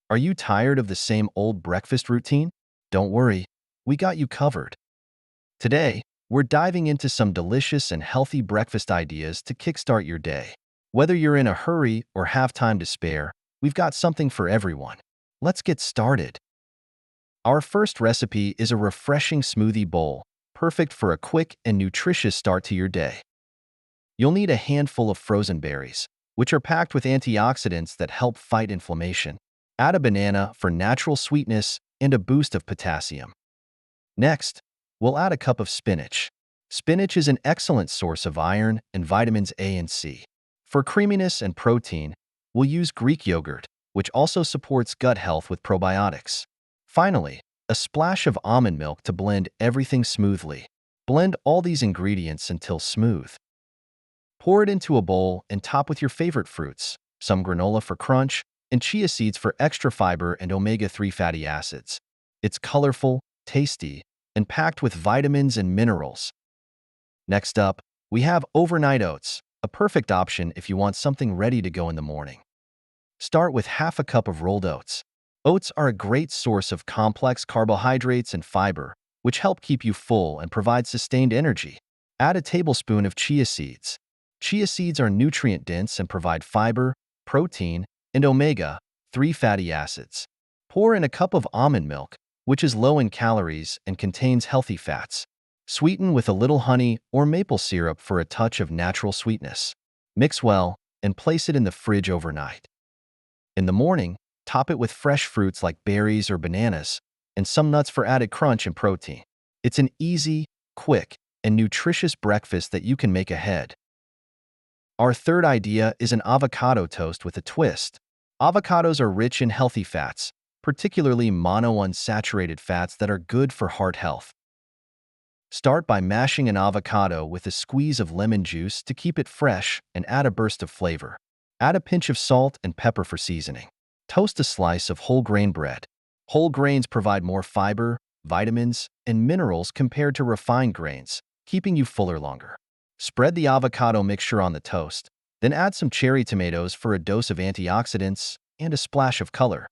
Are you tired of the same old breakfast routine? Don't worry, we got you covered. Today, we're diving into some delicious and healthy breakfast ideas to kickstart your day. Whether you're in a hurry or have time to spare, we've got something for everyone. Let's get started. Our first recipe is a refreshing smoothie bowl, perfect for a quick and nutritious start to your day. You'll need a handful of frozen berries, which are packed with antioxidants that help fight inflammation. Add a banana for natural sweetness and a boost of potassium. Next, we'll add a cup of spinach. Spinach is an excellent source of iron and vitamins A and C. For creaminess and protein, we'll use Greek yogurt, which also supports gut health with probiotics. Finally, a splash of almond milk to blend everything smoothly. Blend all these ingredients until smooth. Pour it into a bowl and top with your favorite fruits, some granola for crunch, and chia seeds for extra fiber and omega-3 fatty acids. It's colorful, tasty, and packed with vitamins and minerals. Next up, we have overnight oats, a perfect option if you want something ready to go in the morning. Start with half a cup of rolled oats. Oats are a great source of complex carbohydrates and fiber, which help keep you full and provide sustained energy. Add a tablespoon of chia seeds. Chia seeds are nutrient-dense and provide fiber, protein, and omega-3 fatty acids. Pour in a cup of almond milk, which is low in calories and contains healthy fats. Sweeten with a little honey or maple syrup for a touch of natural sweetness. Mix well and place it in the fridge overnight. In the morning, top it with fresh fruits like berries or bananas and some nuts for added crunch and protein. It's an easy, quick, and nutritious breakfast that you can make ahead. Our third idea is an avocado toast with a twist. Avocados are rich in healthy fats, particularly monounsaturated fats that are good for heart health. Start by mashing an avocado with a squeeze of lemon juice to keep it fresh and add a burst of flavor. Add a pinch of salt and pepper for seasoning. Toast a slice of whole grain bread. Whole grains provide more fiber, vitamins, and minerals compared to refined grains, keeping you fuller longer. Spread the avocado mixture on the toast, then add some cherry tomatoes for a dose of antioxidants and a splash of color.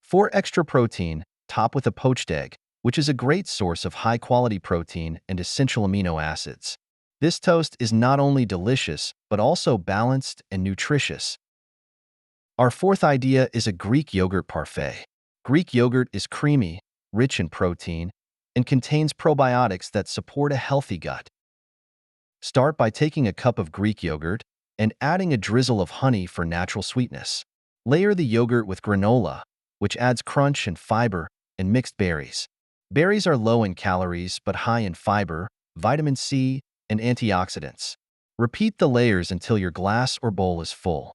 For extra protein, top with a poached egg, which is a great source of high-quality protein and essential amino acids. This toast is not only delicious, but also balanced and nutritious. Our fourth idea is a Greek yogurt parfait. Greek yogurt is creamy, rich in protein, and contains probiotics that support a healthy gut. Start by taking a cup of Greek yogurt and adding a drizzle of honey for natural sweetness. Layer the yogurt with granola, which adds crunch and fiber, and mixed berries. Berries are low in calories but high in fiber, vitamin C, and antioxidants. Repeat the layers until your glass or bowl is full.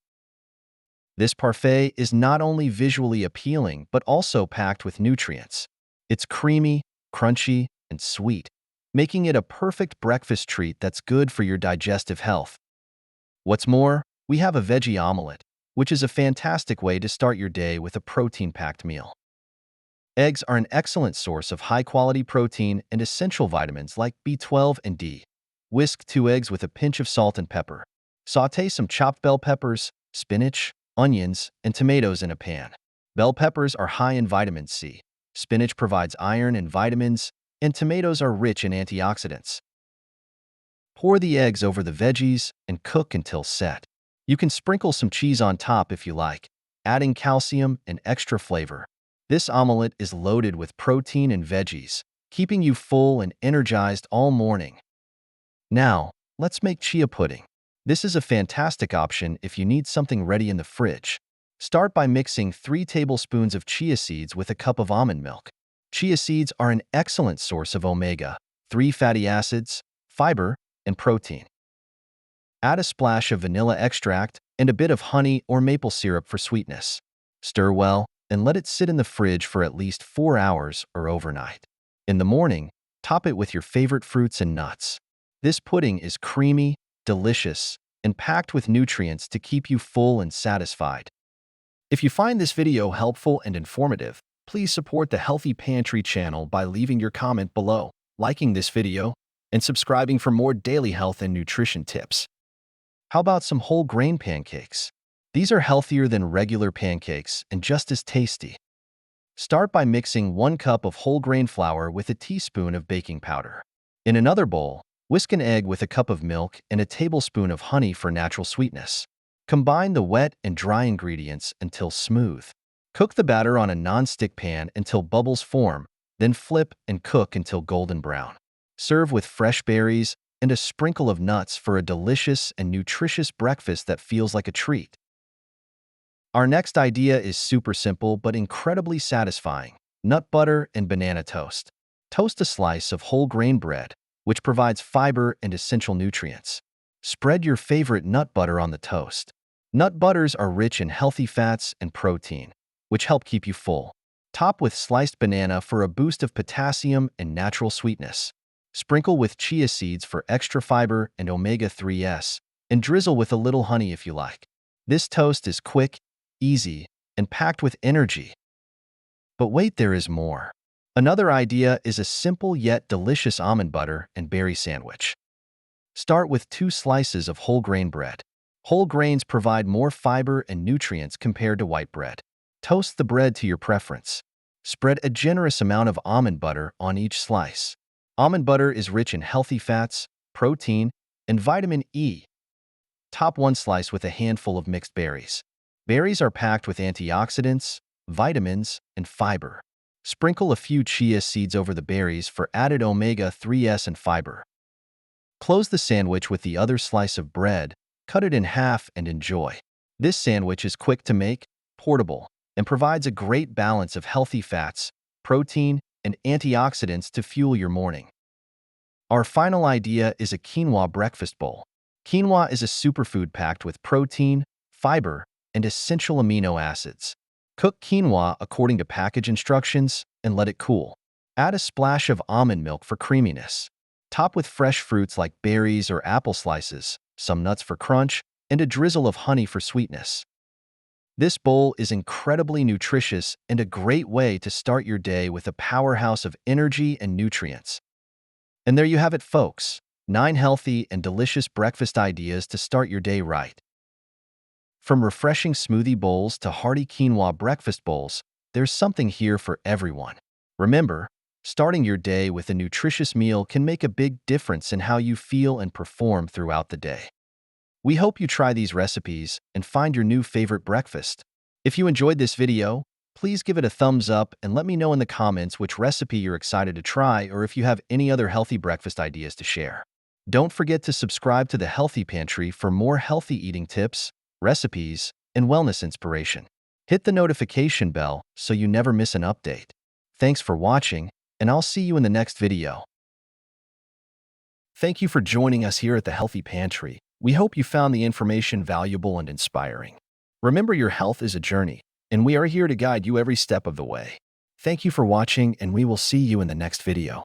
This parfait is not only visually appealing but also packed with nutrients. It's creamy, crunchy, and sweet, making it a perfect breakfast treat that's good for your digestive health. What's more, we have a veggie omelette, which is a fantastic way to start your day with a protein-packed meal. Eggs are an excellent source of high-quality protein and essential vitamins like B12 and D. Whisk 2 eggs with a pinch of salt and pepper. Sauté some chopped bell peppers, spinach, onions, and tomatoes in a pan. Bell peppers are high in vitamin C. Spinach provides iron and vitamins, and tomatoes are rich in antioxidants. Pour the eggs over the veggies and cook until set. You can sprinkle some cheese on top if you like, adding calcium and extra flavor. This omelet is loaded with protein and veggies, keeping you full and energized all morning. Now, let's make chia pudding. This is a fantastic option if you need something ready in the fridge. Start by mixing 3 tablespoons of chia seeds with a cup of almond milk. Chia seeds are an excellent source of omega-3 fatty acids, fiber, and protein. Add a splash of vanilla extract and a bit of honey or maple syrup for sweetness. Stir well and let it sit in the fridge for at least 4 hours or overnight. In the morning, top it with your favorite fruits and nuts. This pudding is creamy, delicious, and packed with nutrients to keep you full and satisfied. If you find this video helpful and informative, please support the Healthy Pantry channel by leaving your comment below, liking this video, and subscribing for more daily health and nutrition tips. How about some whole grain pancakes? These are healthier than regular pancakes and just as tasty. Start by mixing 1 cup of whole grain flour with a teaspoon of baking powder. In another bowl, whisk an egg with a cup of milk and a tablespoon of honey for natural sweetness. Combine the wet and dry ingredients until smooth. Cook the batter on a non-stick pan until bubbles form, then flip and cook until golden brown. Serve with fresh berries and a sprinkle of nuts for a delicious and nutritious breakfast that feels like a treat. Our next idea is super simple but incredibly satisfying: nut butter and banana toast. Toast a slice of whole grain bread, which provides fiber and essential nutrients. Spread your favorite nut butter on the toast. Nut butters are rich in healthy fats and protein, which help keep you full. Top with sliced banana for a boost of potassium and natural sweetness. Sprinkle with chia seeds for extra fiber and omega-3s, and drizzle with a little honey if you like. This toast is quick, easy, and packed with energy. But wait, there is more. Another idea is a simple yet delicious almond butter and berry sandwich. Start with 2 slices of whole grain bread. Whole grains provide more fiber and nutrients compared to white bread. Toast the bread to your preference. Spread a generous amount of almond butter on each slice. Almond butter is rich in healthy fats, protein, and vitamin E. Top 1 slice with a handful of mixed berries. Berries are packed with antioxidants, vitamins, and fiber. Sprinkle a few chia seeds over the berries for added omega-3s and fiber. Close the sandwich with the other slice of bread, cut it in half, and enjoy. This sandwich is quick to make, portable, and provides a great balance of healthy fats, protein, and antioxidants to fuel your morning. Our final idea is a quinoa breakfast bowl. Quinoa is a superfood packed with protein, fiber, and essential amino acids. Cook quinoa according to package instructions and let it cool. Add a splash of almond milk for creaminess. Top with fresh fruits like berries or apple slices, some nuts for crunch, and a drizzle of honey for sweetness. This bowl is incredibly nutritious and a great way to start your day with a powerhouse of energy and nutrients. And there you have it, folks. 9 healthy and delicious breakfast ideas to start your day right. From refreshing smoothie bowls to hearty quinoa breakfast bowls, there's something here for everyone. Remember, starting your day with a nutritious meal can make a big difference in how you feel and perform throughout the day. We hope you try these recipes and find your new favorite breakfast. If you enjoyed this video, please give it a thumbs up and let me know in the comments which recipe you're excited to try, or if you have any other healthy breakfast ideas to share. Don't forget to subscribe to the Healthy Pantry for more healthy eating tips, recipes, and wellness inspiration. Hit the notification bell so you never miss an update. Thanks for watching, and I'll see you in the next video. Thank you for joining us here at the Healthy Pantry. We hope you found the information valuable and inspiring. Remember, your health is a journey, and we are here to guide you every step of the way. Thank you for watching, and we will see you in the next video.